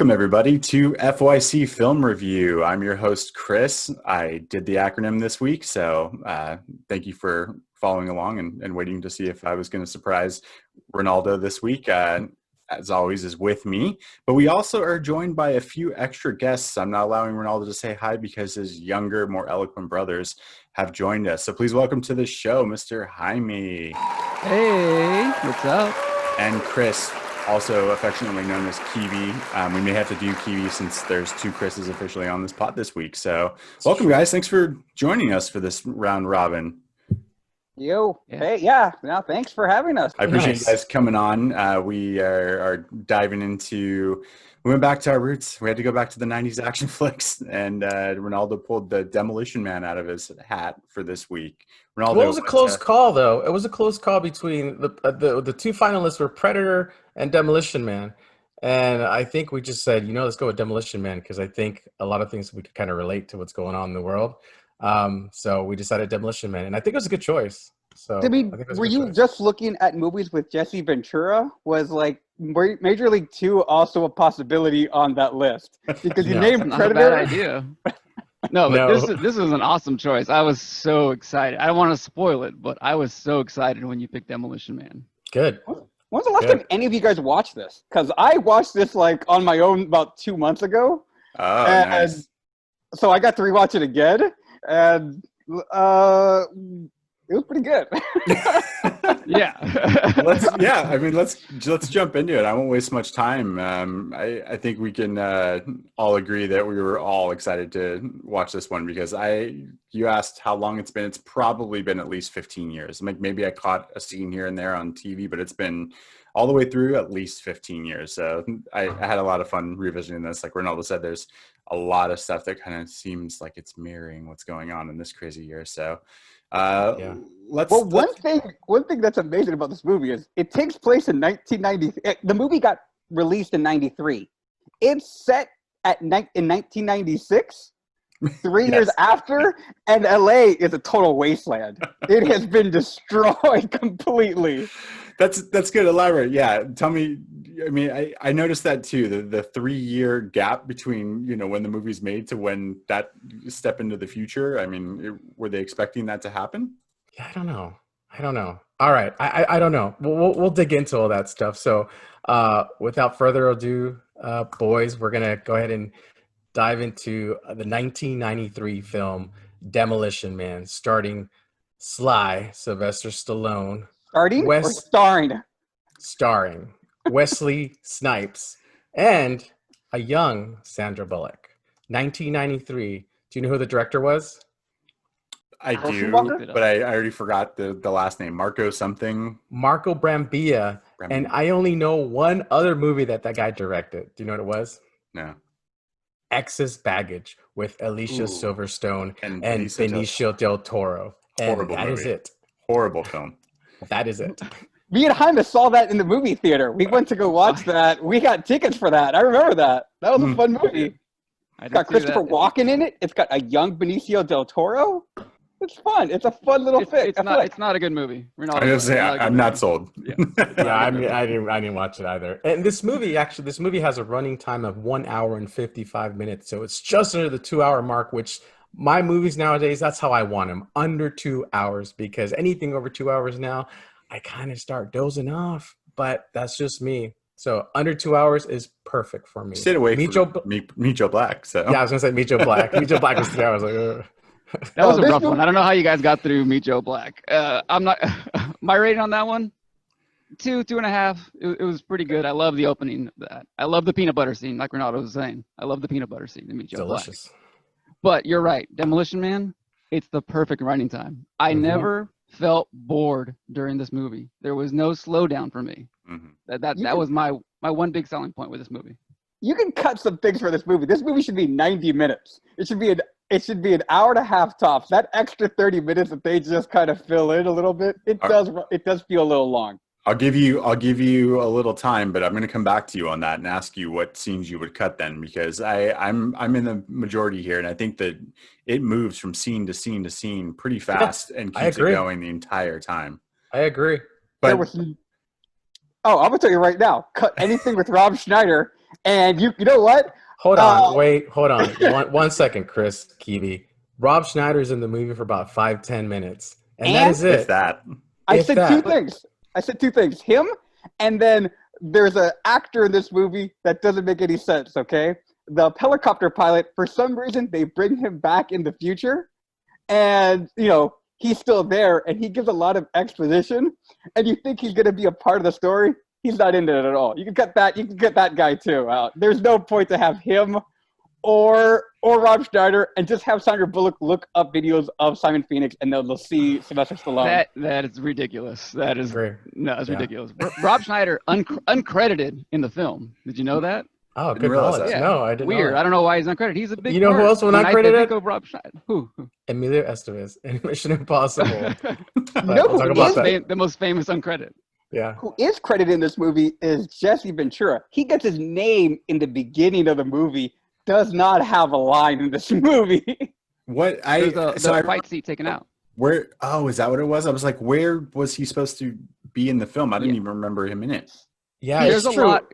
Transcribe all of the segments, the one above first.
Welcome, everybody, to FYC Film Review. I'm your host, Chris. I did the acronym this week, so thank you for following along and waiting to see if I was going to surprise Ronaldo this week. As always, is with me. But we also are joined by a few extra guests. I'm not allowing Ronaldo to say hi because his younger, more eloquent brothers have joined us. So please welcome to the show, Mr. Jaime. Hey, what's up? And Chris, also affectionately known as Kiwi. We may have to do Kiwi since there's two Chris's officially on this pod this week. So welcome, guys. Thanks for joining us for this round robin. Yo, hey, yeah, no, thanks for having us. I appreciate you guys coming on. We are diving into, we went back to our roots. We had to go back to the 90s action flicks, and Ronaldo pulled the Demolition Man out of his hat for this week. Ronaldo, well, it was a close call, though. It was a close call between the two finalists were Predator and Demolition Man. And I think we just said, let's go with Demolition Man because I think a lot of things we could kind of relate to what's going on in the world. So we decided Demolition Man, and I think it was a good choice. So I mean, were you just looking at movies with Jesse Ventura? Was like Major League 2 also a possibility on that list? Because you named Predator. Not a bad idea. No, this was an awesome choice. I was so excited. I don't want to spoil it, but I was so excited when you picked Demolition Man. Good. When's the last time any of you guys watched this? Because I watched this like on my own about 2 months ago. Oh, nice. So I got to rewatch it again, and it was pretty good. Yeah. Let's jump into it. I won't waste much time. I think we can all agree that we were all excited to watch this one because you asked how long it's been. It's probably been at least 15 years. Like maybe I caught a scene here and there on TV, but it's been all the way through at least 15 years. So I had a lot of fun revisiting this. Like Ronaldo said, there's a lot of stuff that kind of seems like it's mirroring what's going on in this crazy year. So one thing that's amazing about this movie is it takes place in 1990. The movie got released in 93. It's set in 1996, 3 years after, and LA is a total wasteland. It has been destroyed completely. That's good. Elaborate. Yeah. Tell me. I mean, I noticed that too. The 3 year gap between when the movie's made to when that step into the future. I mean, were they expecting that to happen? Yeah, I don't know. All right, I don't know. We'll dig into all that stuff. So, without further ado, boys, we're gonna go ahead and dive into the 1993 film Demolition Man, starring Sylvester Stallone. Starring Wesley Snipes and a young Sandra Bullock. 1993. Do you know who the director was? I do, but I already forgot the last name. Marco Brambilla. And I only know one other movie that guy directed. Do you know what it was? No. Excess Baggage with Alicia Silverstone and Benicio del Toro. Horrible movie. Is it. Horrible film. That is it. Me and Jaime saw that in the movie theater. We went to go watch that. We got tickets for that. I remember that. That was a fun movie. It's got Christopher Walken in it. It's got a young Benicio del Toro. It's fun. It's a fun little flick. It's not a good movie. I'm not sold. Yeah, I didn't watch it either. And this movie has a running time of 1 hour and 55 minutes. So it's just under the 2 hour mark, which my movies nowadays, that's how I want them, under 2 hours, because anything over 2 hours now, I kind of start dozing off, but that's just me. So under 2 hours is perfect for me. Stayed away from Meet Joe Black. So yeah, I was gonna say Meet Joe Black. Meet Joe Black was 3 hours. That was a rough one. I don't know how you guys got through Meet Joe Black. I'm not. My rating on that one, 2.5. It was pretty good. I love the opening of that. I love the peanut butter scene, like Ronaldo was saying. I love the peanut butter scene in Meet Joe Black. But you're right, Demolition Man. It's the perfect running time. I never felt bored during this movie. There was no slowdown for me. That was my one big selling point with this movie. You can cut some things for this movie. This movie should be 90 minutes. It should be an hour and a half tops. That extra 30 minutes that they just kind of fill in a little bit, it does feel a little long. I'll give you a little time, but I'm going to come back to you on that and ask you what scenes you would cut then, because I'm in the majority here, and I think that it moves from scene to scene to scene pretty fast and keeps it going the entire time. I agree. But I'm gonna tell you right now, cut anything with Rob Schneider And you know what? Hold on, hold on. One second, Chris Kiwi. Rob Schneider's in the movie for about 5-10 minutes, and that is If it. that. I said two things. Him, and then there's an actor in this movie that doesn't make any sense, okay? The helicopter pilot, for some reason, they bring him back in the future, and, he's still there, and he gives a lot of exposition, and you think he's going to be a part of the story. He's not in it at all. You can cut that guy, too, out. There's no point to have him or Rob Schneider, and just have Sandra Bullock look up videos of Simon Phoenix, and they'll see Sylvester Stallone. That is ridiculous. That is Great. No, it's ridiculous. Rob Schneider uncredited in in the film. Did you know that? Oh, Didn't good realize knowledge. that. No, I didn't. Weird. Know that. I don't know why he's uncredited. He's a big. You know who else was not credited? I think of Rob Schneider. Who? Emilio Estevez in Mission Impossible. The most famous uncredited. Yeah. Who is credited in this movie is Jesse Ventura. He gets his name in the beginning of the movie. Does not have a line in this movie. What There's the fight seat taken out. Where? Oh, is that what it was? I was like, where was he supposed to be in the film? I didn't even remember him in it. Yeah, There's it's a true. lot.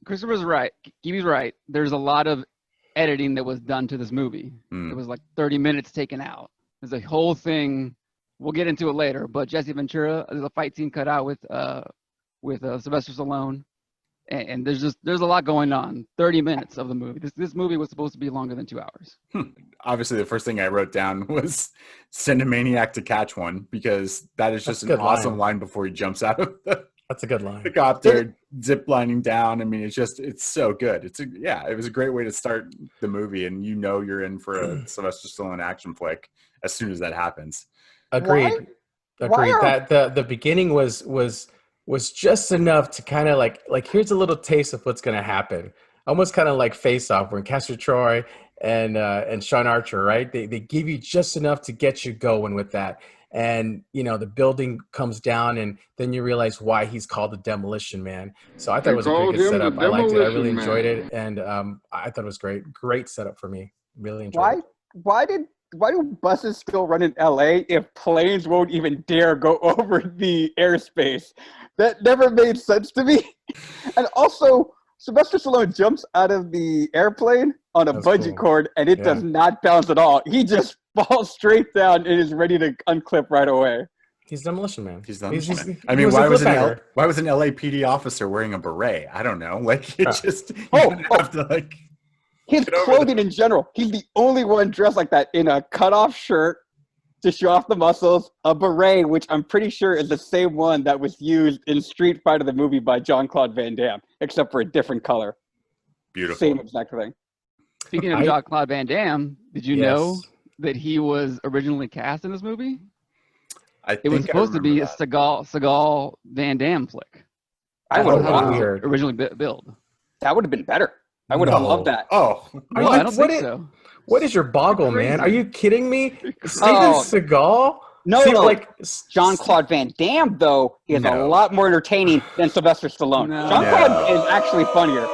Christopher's right. Kiwi's right. There's a lot of editing that was done to this movie. It was like 30 minutes taken out. There's a whole thing. We'll get into it later. But Jesse Ventura, there's a fight scene cut out with Sylvester Stallone, and there's a lot going on. 30 minutes of the movie. This movie was supposed to be longer than 2 hours. Obviously, the first thing I wrote down was "Send a maniac to catch one," because that is just an awesome line before he jumps out of the. That's a good line. Helicopter zip lining down. I mean, it's so good. It was a great way to start the movie, and you're in for a Sylvester Stallone action flick as soon as that happens. Agreed. That the beginning was just enough to kind of like here's a little taste of what's going to happen. Almost kind of like Face Off when Castor Troy and Sean Archer, right? They give you just enough to get you going with that. And, the building comes down, and then you realize why he's called the Demolition Man. So I thought it was a pretty good setup. I liked it. I really enjoyed it. And I thought it was great. Great setup for me. Really enjoyed it. Why do buses still run in LA if planes won't even dare go over the airspace? That never made sense to me. And also, Sylvester Stallone jumps out of the airplane on a bungee cord, and it does not bounce at all. He just falls straight down and is ready to unclip right away. He's Demolition Man. He's Demolition Man. I mean, why was an LAPD officer wearing a beret? I don't know. Like, have to his clothing in general. He's the only one dressed like that in a cutoff shirt to show off the muscles, a beret, which I'm pretty sure is the same one that was used in Street Fighter the movie by Jean-Claude Van Damme, except for a different color. Beautiful. Same exact thing. Speaking of Jean-Claude Van Damme, did you know that he was originally cast in this movie? It was supposed to be a Seagal Van Damme flick. I would have originally billed. That would have been better. I would have loved that. Oh, no, I don't think so. What is your boggle, man? Are you kidding me? Steven Seagal? No. Jean-Claude Van Damme, though, is a lot more entertaining than Sylvester Stallone. Jean-Claude is actually funnier.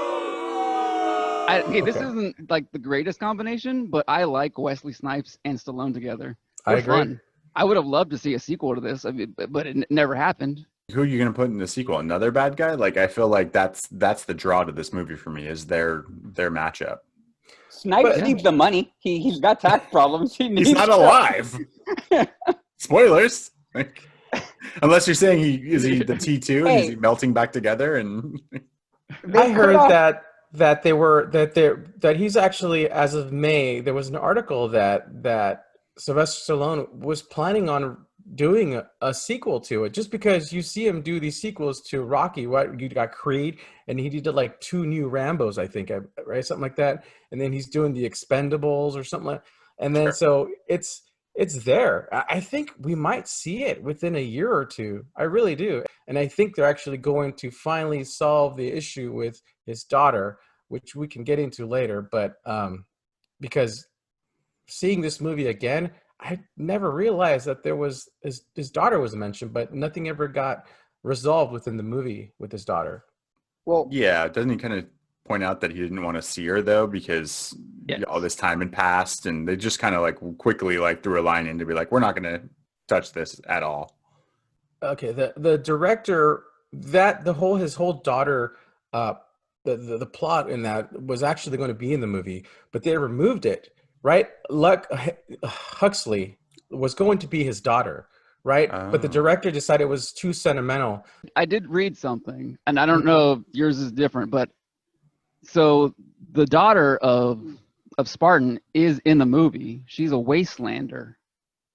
This isn't like the greatest combination, but I like Wesley Snipes and Stallone together. I agree. Fun. I would have loved to see a sequel to this, but it never happened. Who are you going to put in the sequel? Another bad guy? Like, I feel like that's the draw to this movie for me, is their matchup. Snipes needs the money. He's got tax problems. He's not alive. Spoilers. Unless you're saying is he the T2 and is he melting back together? And I heard that he's actually, as of May, there was an article that Sylvester Stallone was planning on doing a sequel to it, just because you see him do these sequels to Rocky. What, you got Creed, and he did like 2 new Rambos, I think, right, something like that, and then he's doing the Expendables or something like, and then so it's there. I think we might see it within a year or two. I really do, and I think they're actually going to finally solve the issue with his daughter, which we can get into later. But because seeing this movie again, I never realized that there was his daughter was mentioned, but nothing ever got resolved within the movie with his daughter. Well, yeah, doesn't he kind of point out that he didn't want to see her though, because all this time had passed, and they just kind of like quickly like threw a line in to be like, we're not going to touch this at all. Okay, the director, his whole daughter the plot in that was actually going to be in the movie, but they removed it, right? Huxley was going to be his daughter, right? But the Oh. director decided it was too sentimental. I did read something, and I don't know if yours is different, but so the daughter of Spartan is in the movie. She's a wastelander.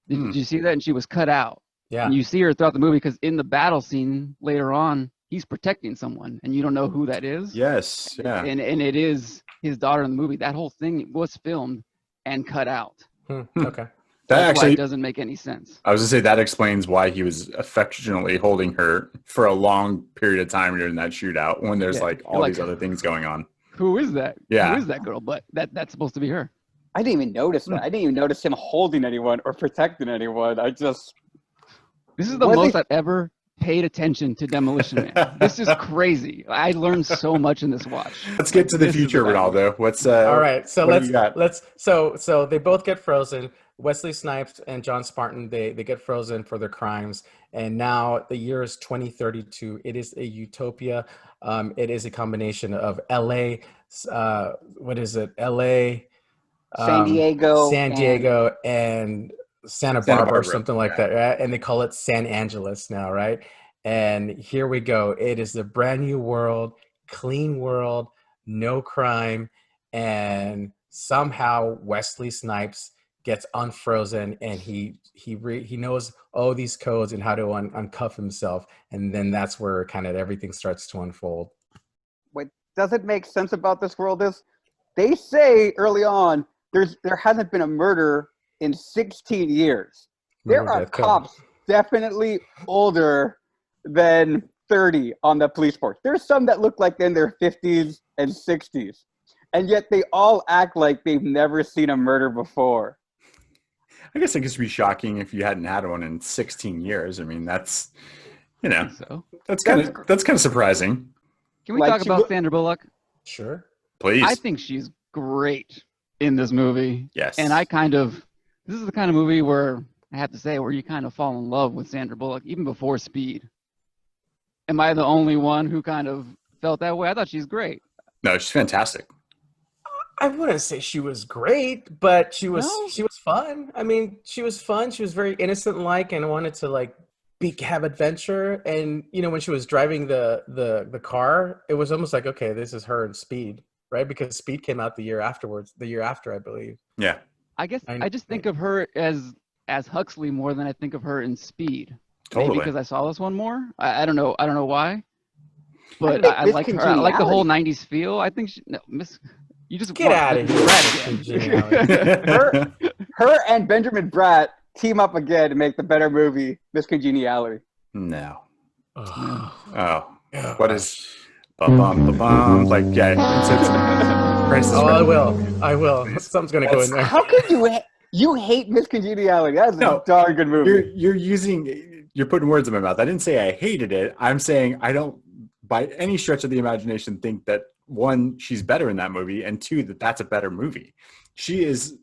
Did you see that? And she was cut out. Yeah. And you see her throughout the movie because in the battle scene later on, he's protecting someone, and you don't know who that is. Yes. Yeah. And it is his daughter in the movie. That whole thing was filmed and cut out. Okay. That That's why actually it doesn't make any sense. I was gonna say that explains why he was affectionately holding her for a long period of time during that shootout when there's Yeah. like all Like, these other things going on. Who is that? Yeah. Who is that girl? But that's supposed to be her. I didn't even notice that. I didn't even notice him holding anyone or protecting anyone. This is the Was most he- I've ever paid attention to Demolition Man. This is crazy. I learned so much in this watch. Let's get to the This is future, the best Ronaldo. What's All right, so what do you got? so they both get frozen. Wesley Snipes and John Spartan, they get frozen for their crimes, and now the year is 2032. It is a utopia. It is a combination of LA, what is it? LA, San Diego, San Diego, and Santa Barbara or something like that, right? And they call it San Angeles now, right? And here we go. It is a brand new world, clean world, no crime, and somehow Wesley Snipes gets unfrozen, and he knows all these codes and how to uncuff himself, and then that's where kind of everything starts to unfold. What doesn't make sense about this world is they say early on there hasn't been a murder in 16 years. There Remember are that code. cops definitely older than 30 on the police force. There's some that look like they're in their 50s and 60s, and yet they all act like they've never seen a murder before. I guess it could be shocking if you hadn't had one in 16 years. I mean, that's So, that's kind of surprising. can we Like, talk she about look- Sandra Bullock? Sure. Please. I think she's great in this movie. Yes. And this is the kind of movie where I have to say where you kind of fall in love with Sandra Bullock even before Speed. Am I the only one who kind of felt that way? I thought she's great. No, she's fantastic. I wouldn't say she was great, but she was No? fun. I mean, she was fun. She was very innocent-like and wanted to like have adventure. And when she was driving the car, it was almost like, okay, this is her in Speed, right? Because Speed came out the year after, I believe. Yeah. I guess I just think of her as Huxley more than I think of her in Speed. Totally. Maybe because I saw this one more. I don't know. I don't know why. But think I Miss like her. I like the whole Congeniality- '90s feel. I think you just Get watch out of Benjamin here. Bratt again. Her and Benjamin Bratt team up again to make the better movie, Miss Congeniality. No. Ugh. Oh. What is ba-bum, like, yeah. Price is Oh, Right. I will. Something's gonna go in there. How could you hate Miss Congeniality? That's No, a darn good movie. You're putting words in my mouth. I didn't say I hated it. I'm saying I don't, by any stretch of the imagination, think that one, she's better in that movie, and two, that's a better movie. She is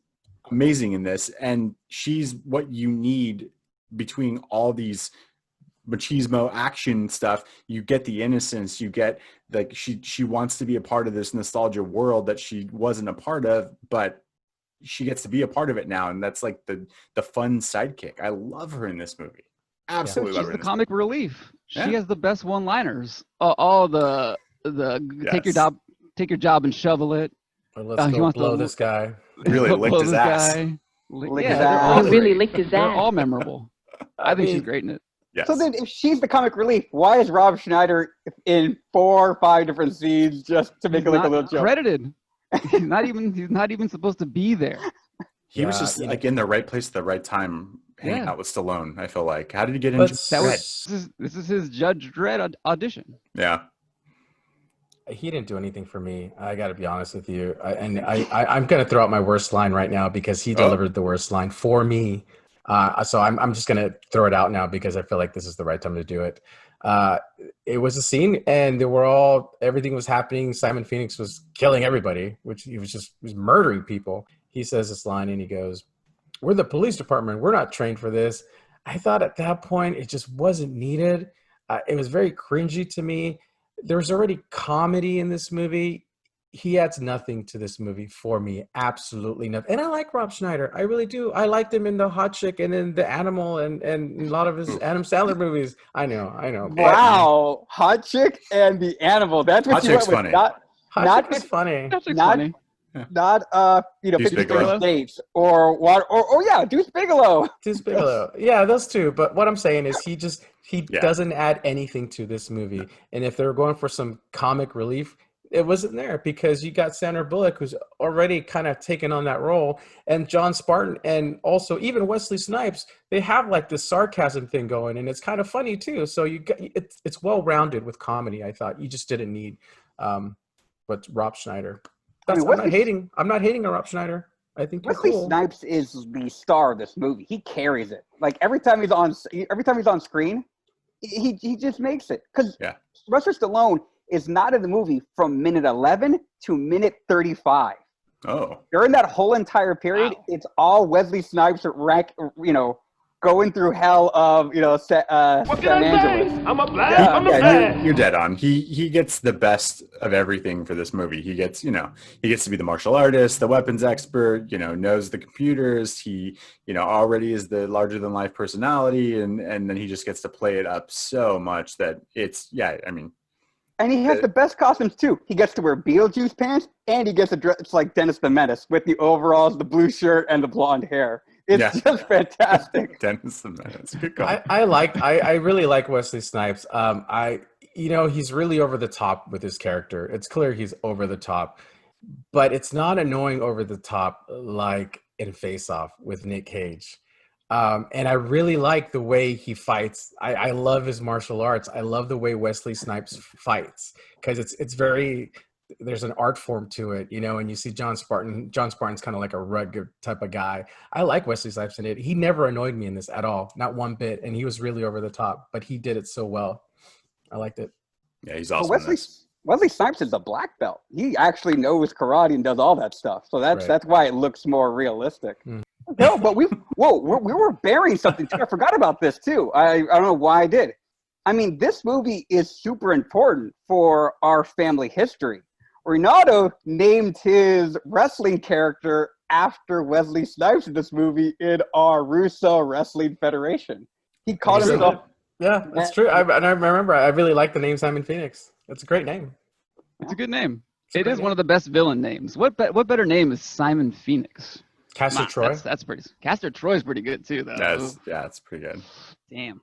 amazing in this, and she's what you need between all these machismo action stuff. You get the innocence, you get like she wants to be a part of this nostalgia world that she wasn't a part of, but she gets to be a part of it now, and that's like the fun sidekick. I love her in this movie. Absolutely love She's her. the In this comic relief. She Yeah. has the best one-liners. All the take Yes. your job and shovel it. Or let's he go wants to blow this guy. Really licked Blow his this ass. guy. Lick Yeah, his they're ass. all He really great. licked his They're ass. all memorable. I think she's great in it. Yes. So then, if she's the comic relief, why is Rob Schneider in 4 or 5 different scenes just to make He's it look a not little joke? credited. He's not even supposed to be there. He was Yeah, just you know. like in the right place at the right time, hanging Yeah. out with Stallone. I feel like. How did he get into But That Red? was this is his Judge Dredd audition. Yeah. He didn't do anything for me. I got to be honest with you. I'm going to throw out my worst line right now because he delivered the worst line for me. So I'm just going to throw it out now because I feel like this is the right time to do it. It was a scene, and everything was happening. Simon Phoenix was killing everybody, which he was murdering people. He says this line, and he goes, "We're the police department. We're not trained for this." I thought at that point it just wasn't needed. It was very cringy to me. there's already comedy in this movie. He adds nothing to this movie for me. Absolutely nothing. And I like Rob Schneider. I really do. I liked him in The Hot Chick and in The Animal and a lot of his Adam Sandler movies. I know. Wow, Hot Chick and The Animal. That's what Hot you Chick's went with. funny. Hot Chick was funny. That's Not funny. Not Deuce 50 Bigelow. States or yeah, Deuce Bigelow. Deuce Bigelow. Yeah, those two. But what I'm saying is he Yeah. doesn't add anything to this movie. And if they were going for some comic relief, it wasn't there because you got Sandra Bullock, who's already kind of taken on that role, and John Spartan, and also even Wesley Snipes. They have like this sarcasm thing going, and it's kind of funny too. So it's well rounded with comedy. I thought you just didn't need, but Rob Schneider. I'm not hating on Rob Schneider. I think he's Wesley cool. Snipes is the star of this movie. He carries it. Like every time he's on screen, he just makes it. Because Sylvester Stallone is not in the movie from minute 11 to minute 35. Oh. During that whole entire period, it's all Wesley Snipes going through hell of San Angeles. I'm a blast. You're dead on. He gets the best of everything for this movie. He gets to be the martial artist, the weapons expert, knows the computers. He, already is the larger than life personality, and then he just gets to play it up so much that it's and he has the best costumes too. He gets to wear Beetlejuice pants, and he gets to dress like Dennis the Menace with the overalls, the blue shirt, and the blonde hair. It's just fantastic. Dennis the Menace. Good call. I really like Wesley Snipes. He's really over the top with his character. It's clear he's over the top, but it's not annoying over the top like in Face Off with Nick Cage. And I really like the way he fights. I love his martial arts. I love the way Wesley Snipes fights because it's very, there's an art form to it, and you see John Spartan. John Spartan's kind of like a rugged type of guy. I like Wesley Snipes in it. He never annoyed me in this at all, not one bit. And he was really over the top, but he did it so well. I liked it. Yeah, he's awesome. Wesley Snipes is a black belt. He actually knows karate and does all that stuff. So that's why it looks more realistic. Mm. No, but we were burying something too. I forgot about this too. I don't know why I did. I mean, this movie is super important for our family history. Renato named his wrestling character after Wesley Snipes in this movie in our Russo Wrestling Federation. He called himself. Yeah, that's true. I remember. I really like the name Simon Phoenix. It's a great name. It's a good name. It is one of the best villain names. What better name is Simon Phoenix? Castor Troy. That's pretty. Castor Troy's pretty good too, though. That's pretty good. Damn.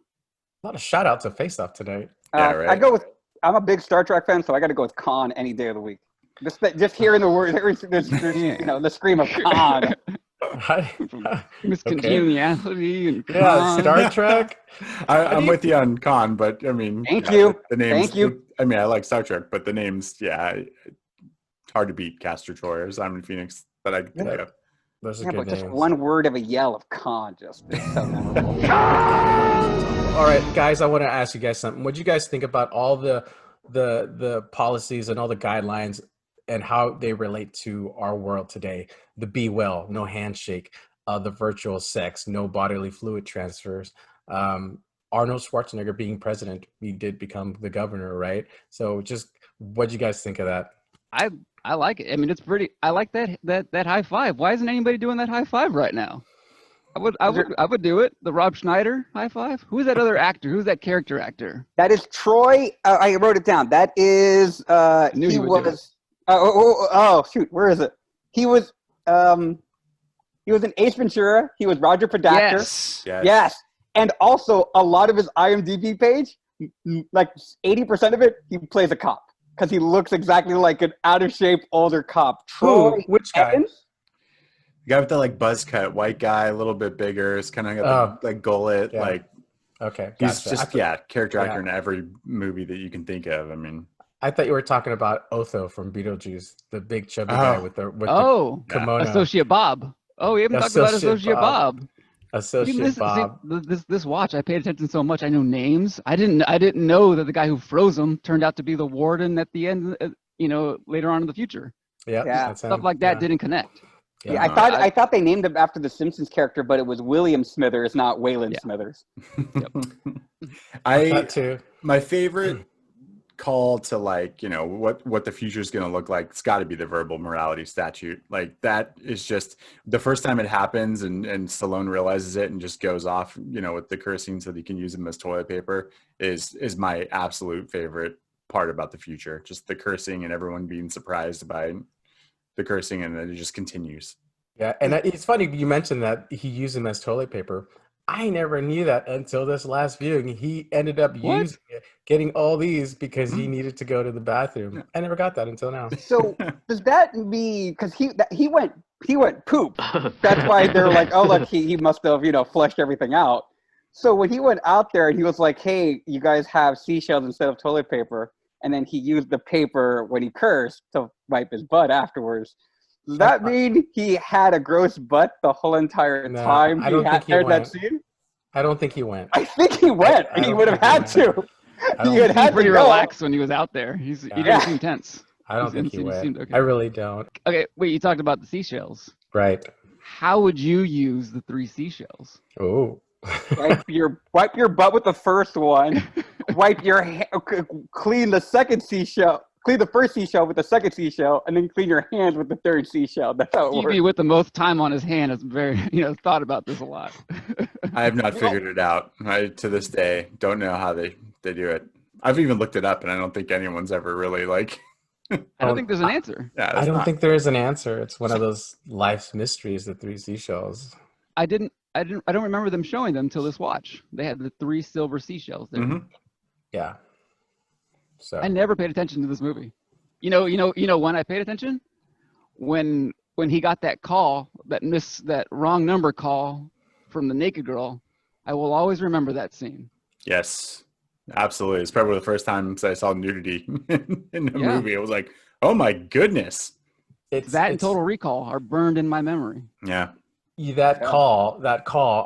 A lot of shout outs to Face Off today. Yeah, right. I'm a big Star Trek fan, so I got to go with Khan any day of the week. Just hearing the word, the scream of Khan. Miscongeniality and Khan. Yeah, Star Trek. I'm with you on Khan, but I mean, thank you. The names. Thank you. I mean, I like Star Trek, but the names, hard to beat Castor Troy or Simon Phoenix that I can think of. Those are good just names. one word of a yell of Khan just is so memorable. All right, guys, I want to ask you guys something. What do you guys think about all the policies and all the guidelines and how they relate to our world today? The be well, no handshake, the virtual sex, no bodily fluid transfers. Arnold Schwarzenegger being president, he did become the governor, right? So just what do you guys think of that? I like it. I mean, it's pretty. I like that high five. Why isn't anybody doing that high five right now? I would do it. The Rob Schneider high five. Who's that other actor? Who's that character actor? That is Troy. I wrote it down. That is. He was. Oh shoot! Where is it? He was. He was in Ace Ventura. He was Roger Podacter. Yes. And also, a lot of his IMDb page, like 80% of it, he plays a cop. Because he looks exactly like an out-of-shape older cop. Troy Which guy? Evans? The guy with the buzz cut, white guy, a little bit bigger. It's kind of got like gullet. Yeah. Like, okay, he's just character actor in every movie that you can think of. I mean, I thought you were talking about Otho from Beetlejuice, the big chubby guy with the kimono. Associate Bob. Oh, we haven't talked about Associate Bob. Associate Bob. This watch, I paid attention so much. I know names. I didn't know that the guy who froze him turned out to be the warden at the end. Later on in the future. Yeah. Stuff like that didn't connect. Yeah, I thought they named him after the Simpsons character, but it was William Smithers, not Waylon Smithers. My favorite call to like, what the future is going to look like, it's got to be the verbal morality statute. Like that is just the first time it happens, and Stallone realizes it and just goes off, with the cursing so that he can use them as toilet paper is my absolute favorite part about the future. Just the cursing and everyone being surprised by the cursing, and then it just continues. Yeah, and it's funny you mentioned that he used them as toilet paper. I never knew that until this last viewing. He ended up getting all these because he needed to go to the bathroom. Yeah. I never got that until now. So does that mean, because he went poop? That's why they're like, oh look, he must have flushed everything out. So when he went out there and he was like, hey, you guys have seashells instead of toilet paper, and then he used the paper when he cursed to wipe his butt afterwards. Does that mean he had a gross butt the whole entire time I don't think he went. that scene? I don't think he went. I think he went, and he would have had to. He had He was pretty to go. relaxed when he was out there. He didn't seem tense. I don't think he went. Seemed okay. I really don't. Okay, wait, you talked about the seashells. Right. How would you use the 3 seashells? Oh. Wipe your butt with the first one. Clean the second seashell. Clean the first seashell with the second seashell, and then clean your hands with the third seashell. That's how it works. Stevie, with the most time on his hand, has very thought about this a lot. I have not figured it out. I, to this day, don't know how they do it. I've even looked it up, and I don't think anyone's ever really like. I don't think there's an answer. Yeah, I don't think there is an answer. It's one of those life's mysteries, the 3 seashells. I don't remember them showing them till this watch. They had the 3 silver seashells there. Mm-hmm. Yeah. So I never paid attention to this movie. You know when I paid attention? When he got that call, that wrong number call from the naked girl. I will always remember that scene. Yes, absolutely. It's probably the first time I saw nudity in a movie. I was like, oh my goodness. It's and Total Recall are burned in my memory. Yeah. That call,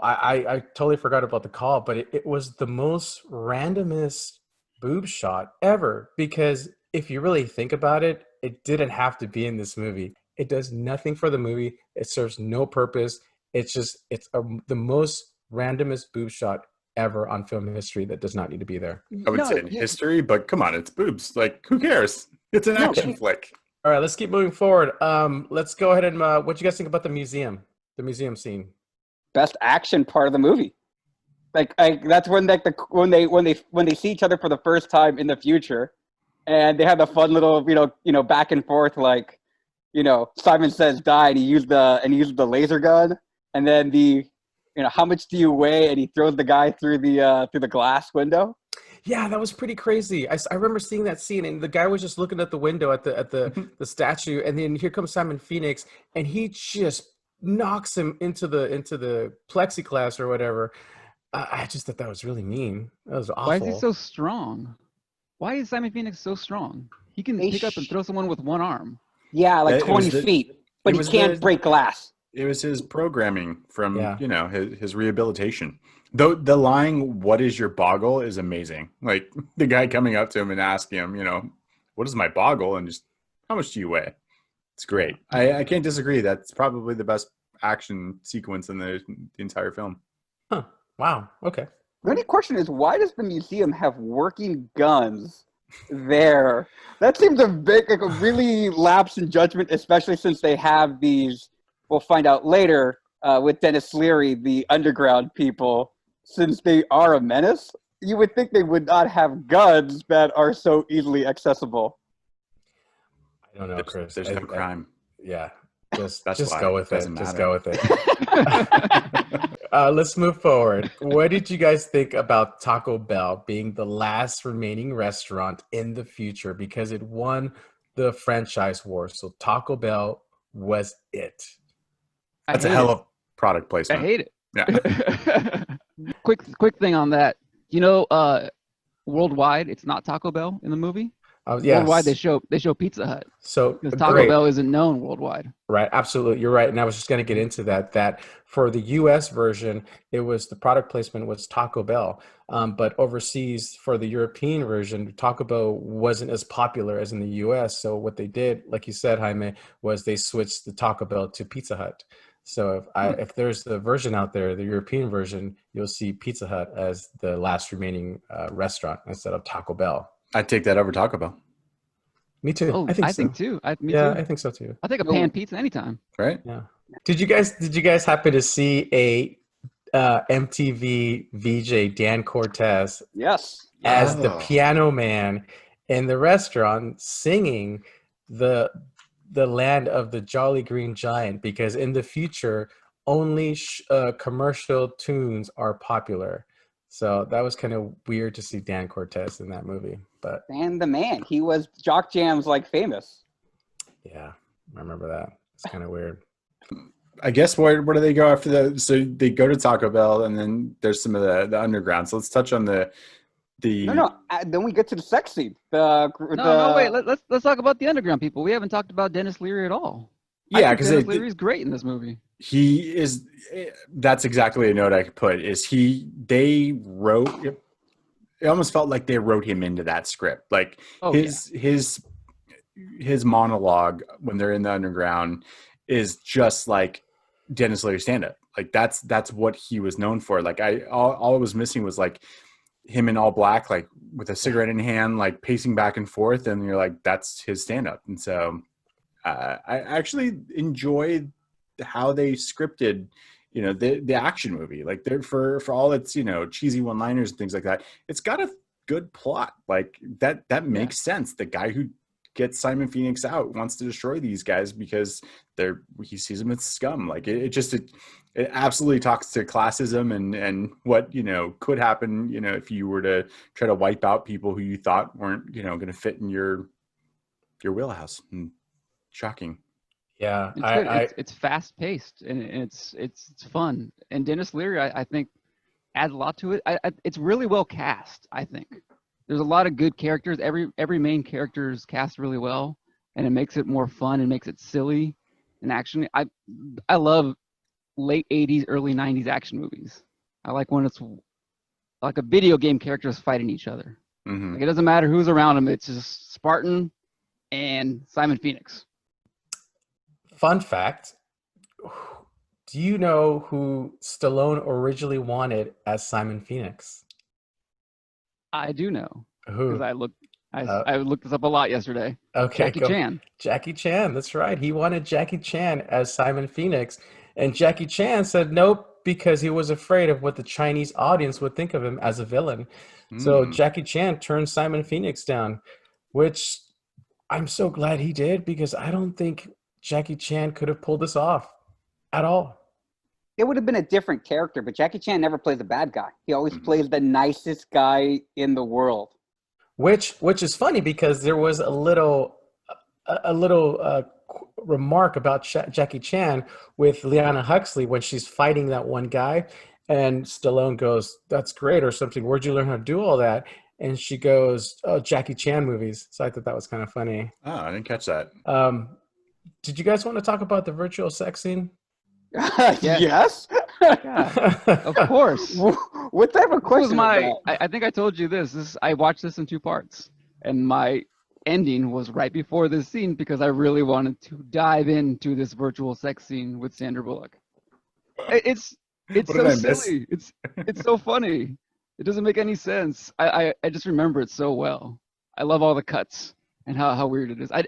I totally forgot about the call, but it was the most randomest boob shot ever, because if you really think about it, it didn't have to be in this movie. It does nothing for the movie. It serves no purpose. It's the most randomest boob shot ever on film history that does not need to be there. I would say in history, but come on, it's boobs. Like, who cares? It's an action flick. All right, let's keep moving forward. Let's go ahead and what do you guys think about the museum scene? Best action part of the movie. That's when when they see each other for the first time in the future, and they have the fun little back and forth, like Simon says die, and he used the laser gun, and then how much do you weigh, and he throws the guy through the glass window. Yeah, that was pretty crazy. I remember seeing that scene, and the guy was just looking at the window at the statue, and then here comes Simon Phoenix, and he just knocks him into the plexiglass or whatever. I just thought that was really mean. That was awful. Why is he so strong? Why is Simon Phoenix so strong? He can pick up and throw someone with one arm. Yeah, like 20 feet, but he can't break glass. It was his programming from his rehabilitation. Though the line "What is your boggle?" is amazing. Like the guy coming up to him and asking him, "What is my boggle?" and just how much do you weigh? It's great. I can't disagree. That's probably the best action sequence in the entire film. Huh. Wow. Okay. The only question is, why does the museum have working guns there? That seems a really lapse in judgment, especially since they have these. We'll find out later with Dennis Leary, the underground people. Since they are a menace, you would think they would not have guns that are so easily accessible. I don't know, Chris. There's no crime. Yeah. Just why go with it. doesn't Just matter. go with it. Let's move forward. What did you guys think about Taco Bell being the last remaining restaurant in the future because it won the franchise war? So Taco Bell was it. That's a hell of product placement. I hate it. Yeah. Quick thing on that. Worldwide, it's not Taco Bell in the movie. Yes. Worldwide, they show Pizza Hut. So because Taco Bell isn't known worldwide. Right, absolutely, you're right. And I was just going to get into that. That for the U.S. version, it was the product placement was Taco Bell, but overseas for the European version, Taco Bell wasn't as popular as in the U.S. So what they did, like you said, Jaime, was they switched the Taco Bell to Pizza Hut. So if there's the version out there, the European version, you'll see Pizza Hut as the last remaining restaurant instead of Taco Bell. I'd take that over Taco Bell. Me too. Oh, I think so. think too. Me Yeah, too. I think so too. I think a pan pizza anytime. Right? Yeah. Did you guys happen to see a MTV VJ Dan Cortez Yes. as the Oh. piano man in the restaurant singing the land of the Jolly Green Giant, because in the future only commercial tunes are popular. So that was kind of weird to see Dan Cortez in that movie. But And the man, he was Jock Jam's like famous. yeah, I remember that. It's kind of weird. I guess where do they go after that? So they go to Taco Bell, and then there's some of the underground. So let's touch on the. No. Then we get to the sex scene. No, wait. Let's talk about the underground people. We haven't talked about Dennis Leary at all. Yeah, because Dennis Leary's great in this movie. He is. That's exactly a note I could put. They wrote. It almost felt like they wrote him into that script. Like his monologue when they're in the underground is just like Dennis Leary stand-up. Like that's what he was known for. Like all I was missing was like him in all black, like with a cigarette in hand, like pacing back and forth, and you're like, that's his stand-up. And so I actually enjoyed how they scripted, the action movie. Like they're for all its, cheesy one-liners and things like that. It's got a good plot. Like that makes sense. The guy who gets Simon Phoenix out wants to destroy these guys because he sees them as scum. Like it absolutely talks to classism and what, could happen, if you were to try to wipe out people who you thought weren't, going to fit in your wheelhouse. Shocking. Yeah. It's fast paced and it's fun. And Dennis Leary, I think, adds a lot to it. It's really well cast, I think. There's a lot of good characters. Every main character is cast really well, and it makes it more fun and makes it silly and action. I love late 80s, early 90s action movies. I like when it's like a video game characters fighting each other. Mm-hmm. Like it doesn't matter who's around them. It's just Spartan and Simon Phoenix. Fun fact. Do you know who Stallone originally wanted as Simon Phoenix? I do know Who? because I looked this up a lot yesterday. Okay, Jackie Chan. Jackie Chan, that's right. He wanted Jackie Chan as Simon Phoenix, and Jackie Chan said nope because he was afraid of what the Chinese audience would think of him as a villain. So Jackie Chan turned Simon Phoenix down, which I'm so glad he did because I don't think Jackie Chan could have pulled this off at all. It would have been a different character, but Jackie Chan never plays a bad guy. He always plays the nicest guy in the world. Which is funny because there was a little remark about Jackie Chan with Liana Huxley when she's fighting that one guy, and Stallone goes, "That's great" or something. Where'd you learn how to do all that? And she goes, "Oh, Jackie Chan movies." So I thought that was kind of funny. Oh, I didn't catch that. Did you guys want to talk about the virtual sex scene? Yes. Yeah, of course. What type of question? I think I told you this. I watched this in two parts, and my ending was right before this scene because I really wanted to dive into this virtual sex scene with Sandra Bullock. It's so silly. It's so funny. It doesn't make any sense. I just remember it so well. I love all the cuts and how weird it is. I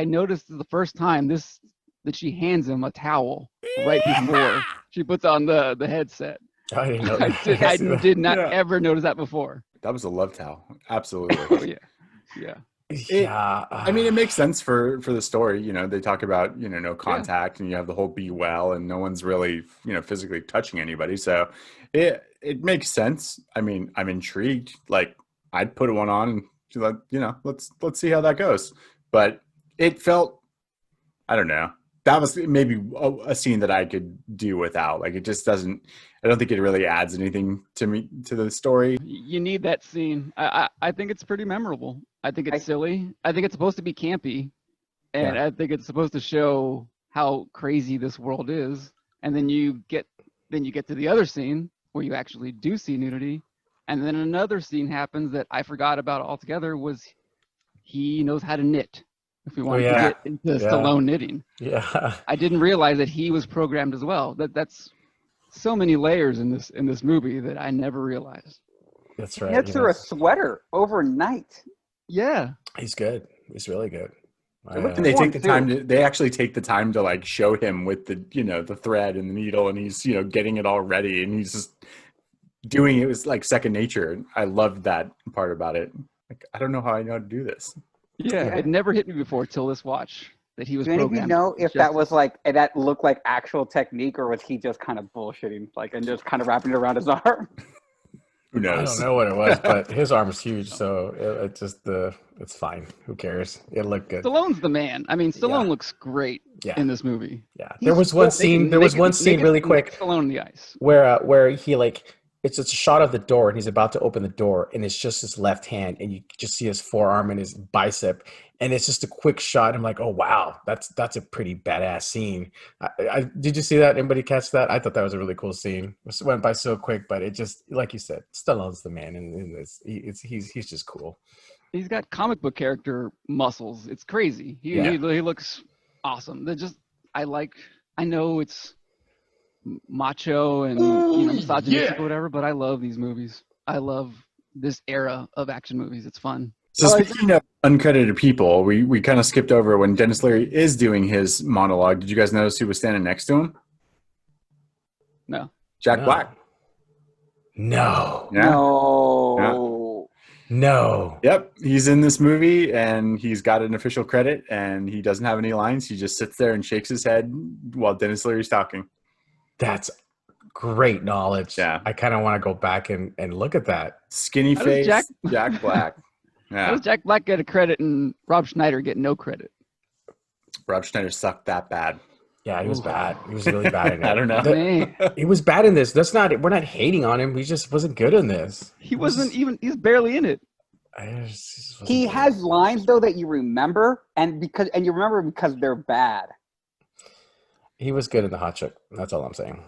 noticed the first time that she hands him a towel right before she puts on the headset. I didn't know that. I did not ever notice that before. That was a love towel. Absolutely. Oh, yeah. I mean, it makes sense for the story. They talk about, no contact and you have the whole be well and no one's really, physically touching anybody. So it makes sense. I mean, I'm intrigued. Like I'd put one on and let's see how that goes. But it felt, I don't know. That was maybe a scene that I could do without. Like it just doesn't. I don't think it really adds anything to the story. You need that scene. I think it's pretty memorable. I think it's silly. I think it's supposed to be campy, and I think it's supposed to show how crazy this world is. And then you get to the other scene where you actually do see nudity, and then another scene happens that I forgot about altogether. Was he knows how to knit. If we want to get into Stallone knitting. Yeah. I didn't realize that he was programmed as well. That's so many layers in this movie that I never realized. That's right. He knits her a sweater overnight. Yeah. He's good. He's really good. And they take the time to, they actually take the time to like show him with the, the thread and the needle, and he's, getting it all ready, and he's just doing it was like second nature. I loved that part about it. Like, I don't know how I know how to do this. Yeah. It never hit me before till this watch that he was Do any of you programmed. know if that was like, that looked like actual technique, or was he just kind of bullshitting, like, and just kind of wrapping it around his arm? Who knows? I don't know what it was, but his arm is huge, so it's fine. Who cares? It looked good. Stallone's the man. I mean, Stallone looks great in this movie. Yeah, there was one scene. There was one scene really quick. Stallone in the ice. Where he like it's a shot of the door, and he's about to open the door, and it's just his left hand, and you just see his forearm and his bicep, and it's just a quick shot. I'm like, oh wow, that's a pretty badass scene. Did you see that? Anybody catch that? I thought that was a really cool scene. It went by so quick, but it just, like you said, Stallone's the man in this. He's just cool. He's got comic book character muscles. It's crazy. He looks awesome. I know it's macho and misogynistic or whatever, but I love these movies. I love this era of action movies. It's fun. So speaking of uncredited people, we kind of skipped over when Dennis Leary is doing his monologue. Did you guys notice who was standing next to him? No. Jack Black. No. Yeah. No. Yep. He's in this movie, and he's got an official credit, and he doesn't have any lines. He just sits there and shakes his head while Dennis Leary's talking. That's great knowledge. Yeah. I kind of want to go back and look at that. Skinny face, Jack Black. Yeah. How does Jack Black get a credit and Rob Schneider get no credit? Rob Schneider sucked that bad. Yeah, he was bad. He was really bad in it. I don't know. He was bad in this. We're not hating on him. He just wasn't good in this. He's barely in it. He has lines though that you remember, and you remember because they're bad. He was good in The Hot Chick. That's all I'm saying.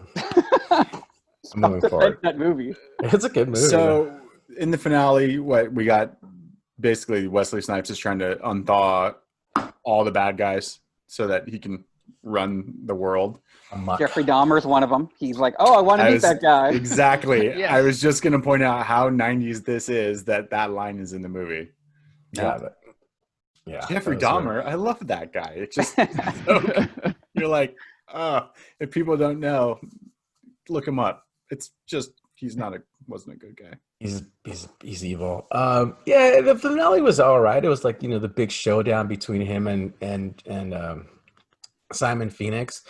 I'm moving forward. That movie. It's a good movie. So in the finale, what we got, basically Wesley Snipes is trying to unthaw all the bad guys so that he can run the world. Jeffrey Dahmer's one of them. He's like, oh, I want to meet that guy. Exactly. Yes. I was just going to point out how 90s this is, that line is in the movie. Yeah. Jeffrey Dahmer. I love that guy. It's just so, you're like, oh, if people don't know, look him up. It's just wasn't a good guy. He's evil. The finale was all right. It was like, the big showdown between him and Simon Phoenix.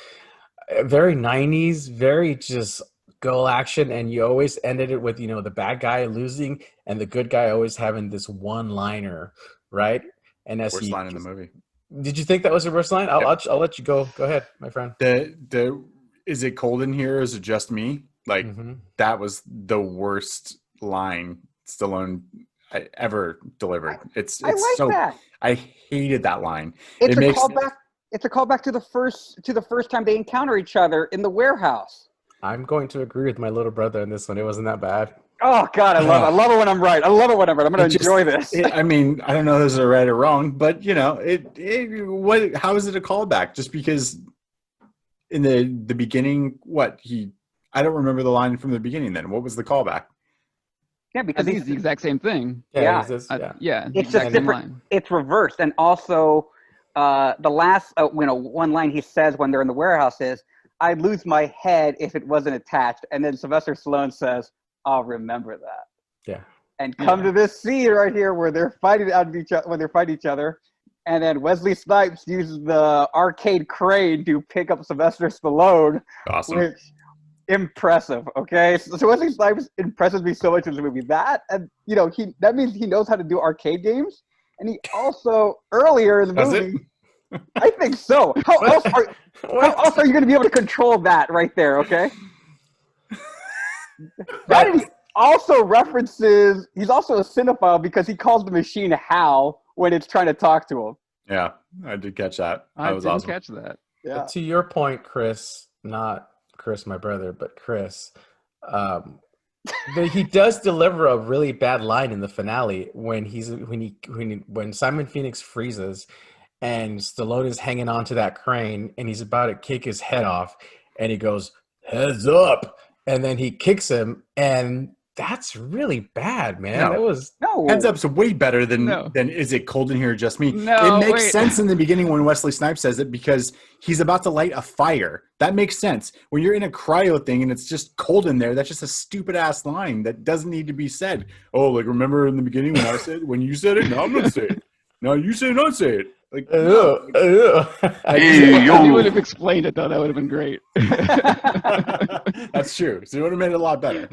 Very 90s, very just go action, and you always ended it with the bad guy losing and the good guy always having this one liner, right? And as worst line in the movie. Did you think that was the worst line? I'll let you go. Go ahead, my friend. Is it cold in here? Is it just me? Like that was the worst line Stallone ever delivered. I hated that line. It's a callback to the first time they encounter each other in the warehouse. I'm going to agree with my little brother on this one. It wasn't that bad. Oh God, I love it when I'm right. I love it when I'm right. I'm going to enjoy this. I mean, I don't know if this is right or wrong, but how is it a callback? Just because in the beginning, I don't remember the line from the beginning. Then what was the callback? Yeah, because it's the exact same thing. It's just different. Line. It's reversed, and also the last one line he says when they're in the warehouse is, "I'd lose my head if it wasn't attached," and then Sylvester Stallone says, "I'll remember that." Yeah. And come to this scene right here where they're fighting each other, and then Wesley Snipes uses the arcade crane to pick up Sylvester Stallone. Awesome. Which, impressive. Okay, so Wesley Snipes impresses me so much in this movie. That, and that means he knows how to do arcade games, and he also earlier in the movie. I think so. How else are you going to be able to control that right there? Okay. That he also references. He's also a cinephile because he calls the machine Hal when it's trying to talk to him. Yeah, I did catch that. I was didn't awesome. catch that. Yeah. To your point, Chris, not Chris, my brother, but Chris. He does deliver a really bad line in the finale when Simon Phoenix freezes and Stallone is hanging onto that crane and he's about to kick his head off and he goes, "Heads up," and then he kicks him and That's really bad, man. No. That was No. Heads Up's way better than No. Is It Cold in Here Just Me? No, it makes wait. sense in the beginning when Wesley Snipes says it because he's about to light a fire. That makes sense. When you're in a cryo thing and it's just cold in there, that's just a stupid ass line that doesn't need to be said. Oh, like remember in the beginning when you said it? No, I'm gonna say it. No, you say it, I'll say it. Like, no. If you would have explained it though, that would have been great. That's true. So it would have made it a lot better.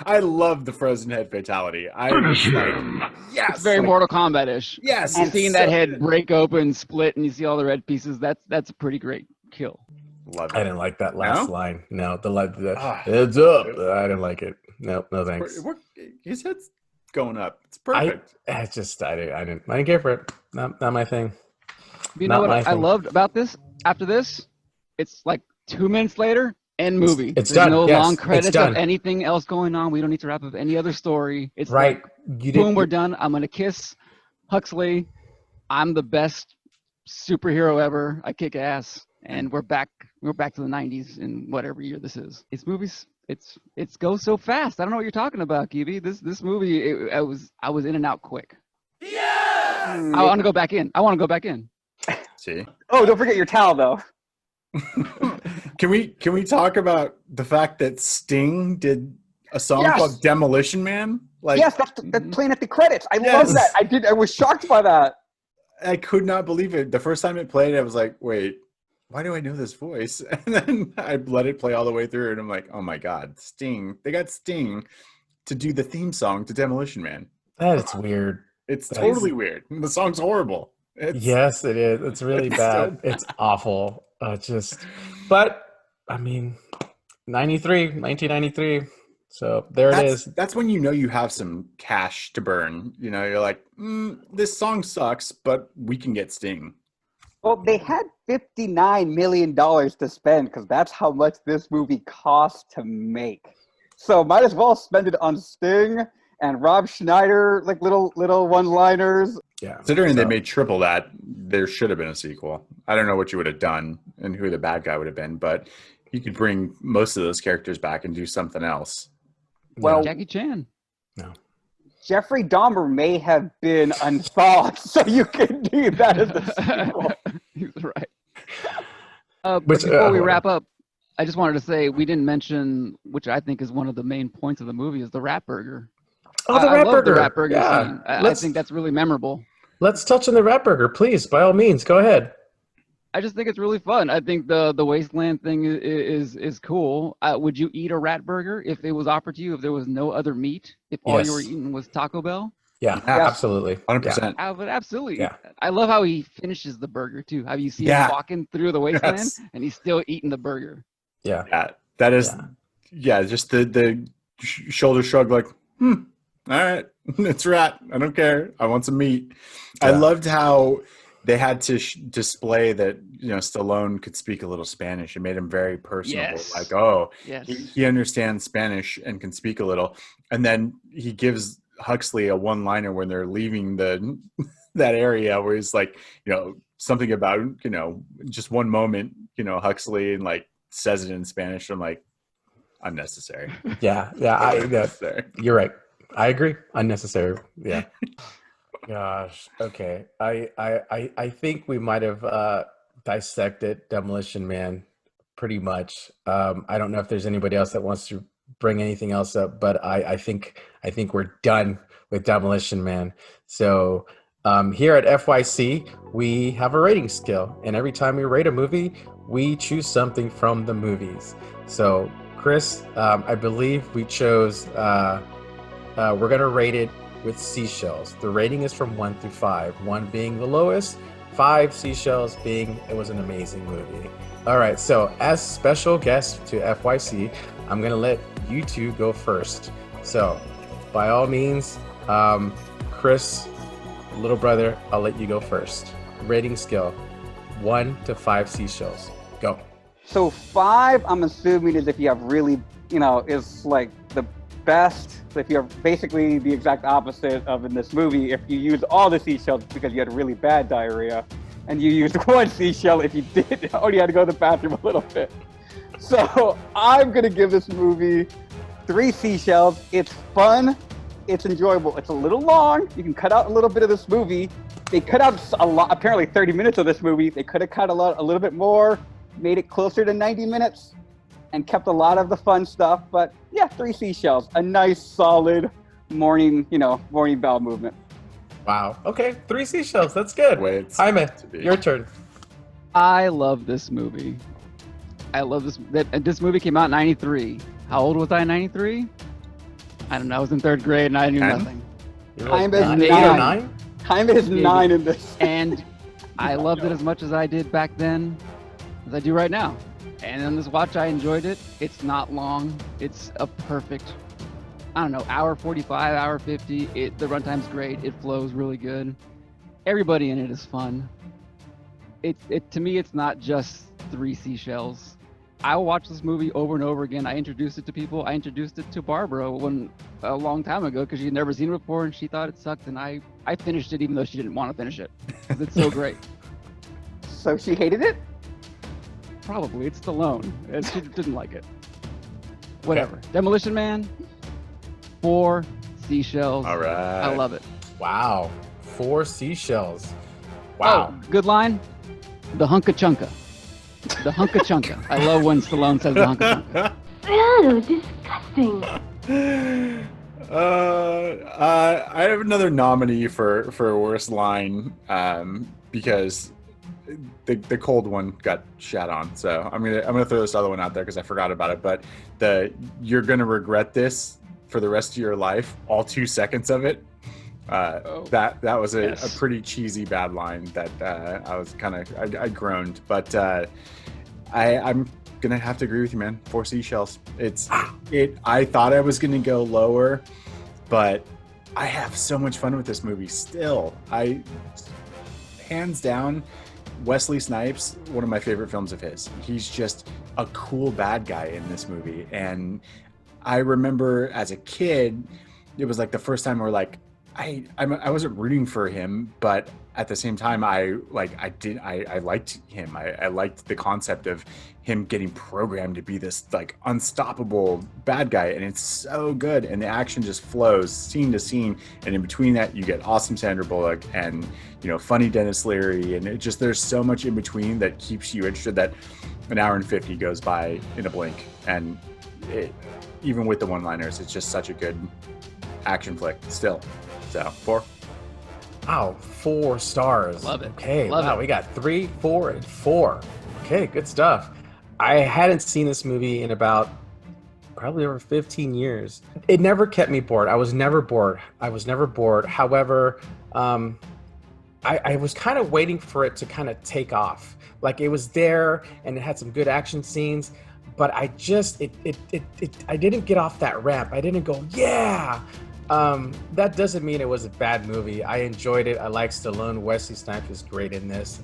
I love the frozen head fatality. I was like, yes. It's very Mortal Kombat-ish. Yes. And it's seeing that so head good. break open, split, and you see all the red pieces, that's a pretty great kill. Love it. I didn't like that last No? line. No, the Ah. heads up. I didn't like it. No thanks. His head's going up. It's perfect. I didn't care for it. Not my thing. You know Not what my I thing. loved about this? After this, it's like 2 minutes later, end movie. It's There's done. no Yes, long it's credits done. of anything else going on. We don't need to wrap up any other story. It's Right. like, You boom, we're done. I'm gonna kiss Huxley. I'm the best superhero ever. I kick ass, and we're back. We're back to the '90s in whatever year this is. It's movies. It's goes so fast. I don't know what you're talking about, Kibi. This movie, I was in and out quick. I want to go back in. See? Oh, don't forget your towel though. Can we talk about the fact that Sting did a song Yes. called Demolition Man? Like, Yes, that's playing at the credits. I Yes. love that. I was shocked by that. I could not believe it. The first time it played, I was like, wait, why do I know this voice? And then I let it play all the way through, and I'm like, oh my God, Sting. They got Sting to do the theme song to Demolition Man. That's weird. It's That totally is- weird. The song's horrible. Yes, it is. It's really It's bad. so It's awful. But I mean, 1993. So there it is. That's when you know you have some cash to burn. You know, you're like, this song sucks, but we can get Sting. Well, they had $59 million to spend because that's how much this movie cost to make. So might as well spend it on Sting and Rob Schneider, like little one-liners. Yeah. Considering they So- made triple that, there should have been a sequel. I don't know what you would have done and who the bad guy would have been, but you could bring most of those characters back and do something else. Well, Jackie Chan. Jeffrey Dahmer may have been unthawed, so you can do that as the sequel. He's right. But before we wrap up, I just wanted to say we didn't mention, which I think is one of the main points of the movie, is the rat burger. Oh, the I rat love burger. the rat burger Yeah. scene. I Let's- think that's really memorable. Let's touch on the rat burger, please. By all means, go ahead. I just think it's really fun. I think the wasteland thing is cool. Would you eat a rat burger if it was offered to you, if there was no other meat, if all you were Yes. eating was Taco Bell? Yeah, Yeah. absolutely. 100%. I would absolutely. Yeah. I love how he finishes the burger too. How you see Yeah. him walking through the wasteland Yes. and he's still eating the burger. Yeah. Yeah, that is, just the shoulder shrug, like, all right, it's rat. I don't care. I want some meat. I Yeah. loved how they had to display that, Stallone could speak a little Spanish. It made him very personable. Yes. Like, oh, Yes. he understands Spanish and can speak a little. And then he gives Huxley a one-liner when they're leaving that area where he's like, something about, just one moment, Huxley, and like says it in Spanish. I'm like, unnecessary. Yeah. Unnecessary. You're right. I agree. Unnecessary. Yeah. Gosh. Okay. I think we might have dissected Demolition Man pretty much. I don't know if there's anybody else that wants to bring anything else up, but I think we're done with Demolition Man. So here at FYC, we have a rating scale, and every time we rate a movie, we choose something from the movies. So Chris, I believe we chose. We're gonna rate it with seashells. The rating is from 1 through 5, 1 being the lowest, 5 seashells being it was an amazing movie. All right, so as special guest to FYC, I'm gonna let you two go first. So by all means, Chris, little brother, I'll let you go first. Rating scale, 1 to 5 seashells. Go. So 5, I'm assuming, is if you have really, is like the best. So if you're basically the exact opposite of in this movie, if you use all the seashells because you had really bad diarrhea, and you used 1 seashell if you only had to go to the bathroom a little bit. So I'm gonna give this movie 3 seashells. It's fun. It's enjoyable. It's a little long. You can cut out a little bit of this movie. They cut out a lot, apparently 30 minutes of this movie. They could have cut a little bit more, made it closer to 90 minutes, and kept a lot of the fun stuff. But yeah, 3 seashells. A nice, solid morning bell movement. Wow. Okay, 3 seashells. That's good. Jaime, your turn. I love this movie. I love this. This movie came out in '93. How old was I in '93? I don't know. I was in 3rd grade and I knew 10? nothing. Jaime is 8 or 9? Jaime is 9 in this. And I loved it as much as I did back then as I do right now. And on this watch, I enjoyed it. It's not long. It's a perfect, I don't know, hour 45, hour 50. The runtime's great. It flows really good. Everybody in it is fun. To me, it's not just 3 seashells. I will watch this movie over and over again. I introduced it to people. I introduced it to Barbara a long time ago because she'd never seen it before and she thought it sucked. And I finished it even though she didn't want to finish it. It's so great. So she hated it? Probably. It's Stallone. And she didn't like it. Whatever. Demolition Man, 4 seashells. All right. I love it. Wow. 4 seashells. Wow. Oh, good line. The hunka chunka. The hunka chunka. I love when Stallone says the hunka chunka. Ew, disgusting. I have another nominee for worst line because the cold one got shat on. So I'm gonna throw this other one out there because I forgot about it. But you're gonna regret this for the rest of your life. All 2 seconds of it. That was a pretty cheesy bad line that I was I groaned, but I'm gonna have to agree with you, man. 4 seashells. I thought I was gonna go lower, but I have so much fun with this movie still. Hands down, Wesley Snipes, one of my favorite films of his. He's just a cool bad guy in this movie, and I remember as a kid, it was like the first time where I wasn't rooting for him, but at the same time, I liked him. I liked the concept of him getting programmed to be this unstoppable bad guy, and it's so good. And the action just flows scene to scene, and in between that, you get awesome Sandra Bullock and funny Dennis Leary, and there's so much in between that keeps you interested. That an hour and 50 goes by in a blink, and even with the one-liners, it's just such a good action flick still. So 4. Wow, 4 stars. Love it. Okay, Love wow, it. we got 3, 4, and 4. Okay, good stuff. I hadn't seen this movie in about probably over 15 years. It never kept me bored. I was never bored. However, I was kind of waiting for it to kind of take off. It was there and it had some good action scenes, but I didn't get off that ramp. I didn't go, yeah. That doesn't mean it was a bad movie. I enjoyed it. I like Stallone. Wesley Snipes is great in this.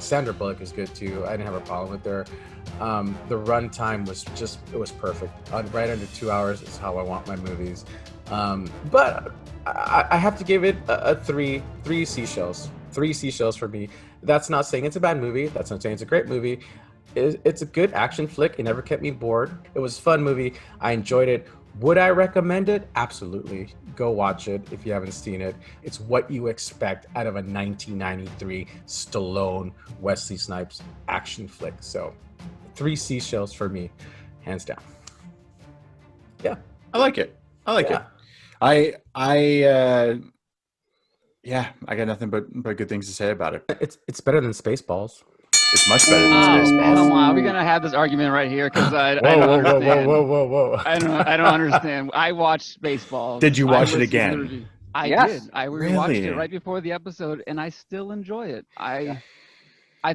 Sandra Bullock is good too. I didn't have a problem with her. The runtime was perfect. Right under 2 hours is how I want my movies. But I have to give it a 3 seashells. 3 seashells for me. That's not saying it's a bad movie. That's not saying it's a great movie. It's a good action flick. It never kept me bored. It was a fun movie. I enjoyed it. Would I recommend it? Absolutely. Go watch it if you haven't seen it. It's what you expect out of a 1993 Stallone, Wesley Snipes action flick. So 3 seashells for me, hands down. Yeah. I like it. I got nothing but good things to say about it. It's better than Spaceballs. It's much better than Spaceballs. Come on, are we gonna have this argument right here? Because I don't understand. Whoa. I don't understand. I watched Spaceballs. Did you watch it again? I Yes. did. I rewatched it right before the episode, and I still enjoy it. I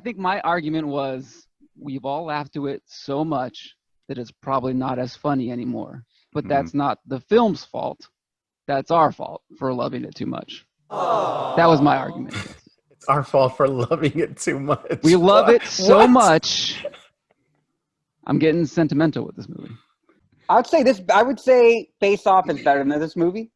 think my argument was we've all laughed to it so much that it's probably not as funny anymore. But that's not the film's fault. That's our fault for loving it too much. That was my argument. It's our fault for loving it too much. We love it so much. I'm getting sentimental with this movie. I would say Face Off is better than this movie.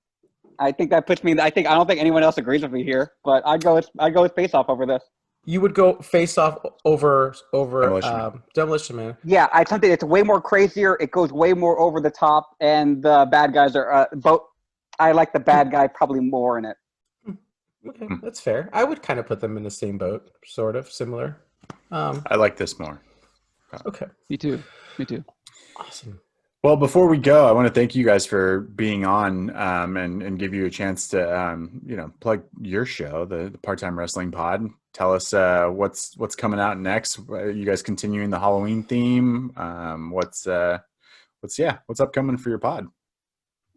I think that puts me. I don't think anyone else agrees with me here, but I'd go with Face Off over this. You would go face off over Demolition Man. Man. Yeah, I think it's way more crazier. It goes way more over the top, and the bad guys are both. I like the bad guy probably more in it. Okay, that's fair. I would kind of put them in the same boat, sort of similar. I like this more. Okay. Me too. Awesome. Well, before we go, I want to thank you guys for being on and give you a chance to plug your show, the Part-Time Wrestling Pod. Tell us what's coming out next. Are you guys continuing the Halloween theme? What's upcoming for your pod?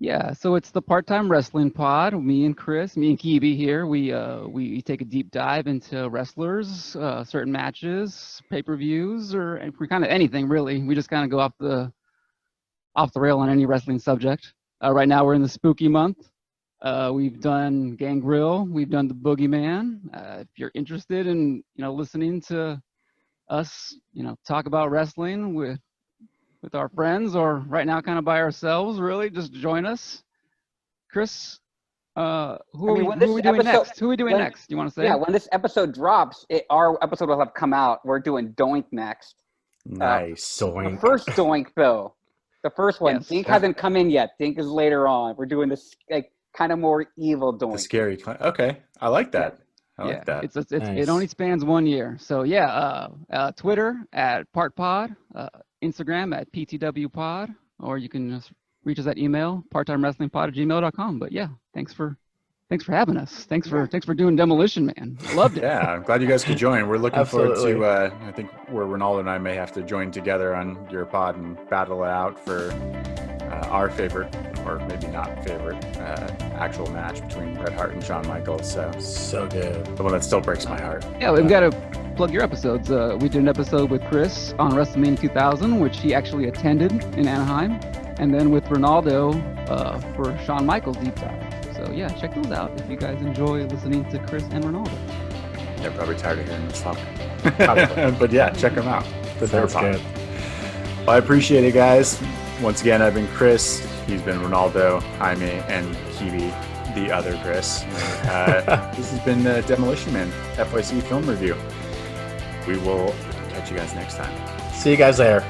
Yeah, so it's the Part-Time Wrestling Pod. Me and Chris, me and Kibi here. We take a deep dive into wrestlers, certain matches, pay-per-views, or kind of anything really. We just kind of go off the rail on any wrestling subject. Right now we're in the spooky month. We've done Gangrel, we've done the Boogeyman. If you're interested in listening to us talk about wrestling with our friends, or right now kind of by ourselves, really just join us. Chris, who are we doing next? You want to say? Yeah, when this episode drops, our episode will have come out. We're doing Doink next. Nice. Doink. The first Doink though. The first one. Yes. Dink hasn't come in yet. Dink is later on. We're doing this kind of more evil Doink. The scary. Okay, I like that. I like that. It's Nice. It only spans 1 year. So Twitter at PartPod, Instagram at PTWPod, or you can just reach us at email, parttimewrestlingpod@gmail.com. But yeah, thanks for having us. Thanks for doing Demolition Man. I loved it. Yeah, I'm glad you guys could join. We're looking forward Absolutely. to, I think where Ronaldo and I may have to join together on your pod and battle it out for our favorite, or maybe not favorite, actual match between Bret Hart and Shawn Michaels. So good. The one that still breaks my heart. Yeah, we've got to plug your episodes. We did an episode with Chris on WrestleMania 2000, which he actually attended in Anaheim, and then with Ronaldo for Shawn Michaels Deep Dive. So yeah, check those out if you guys enjoy listening to Chris and Ronaldo. They're probably tired of hearing us talk. Probably. But yeah, check them out. Sounds good. Well, I appreciate it, guys. Once again, I've been Chris. He's been Ronaldo, Jaime, and Kiwi, the other Chris. This has been the Demolition Man FYC Film Review. We will catch you guys next time. See you guys there.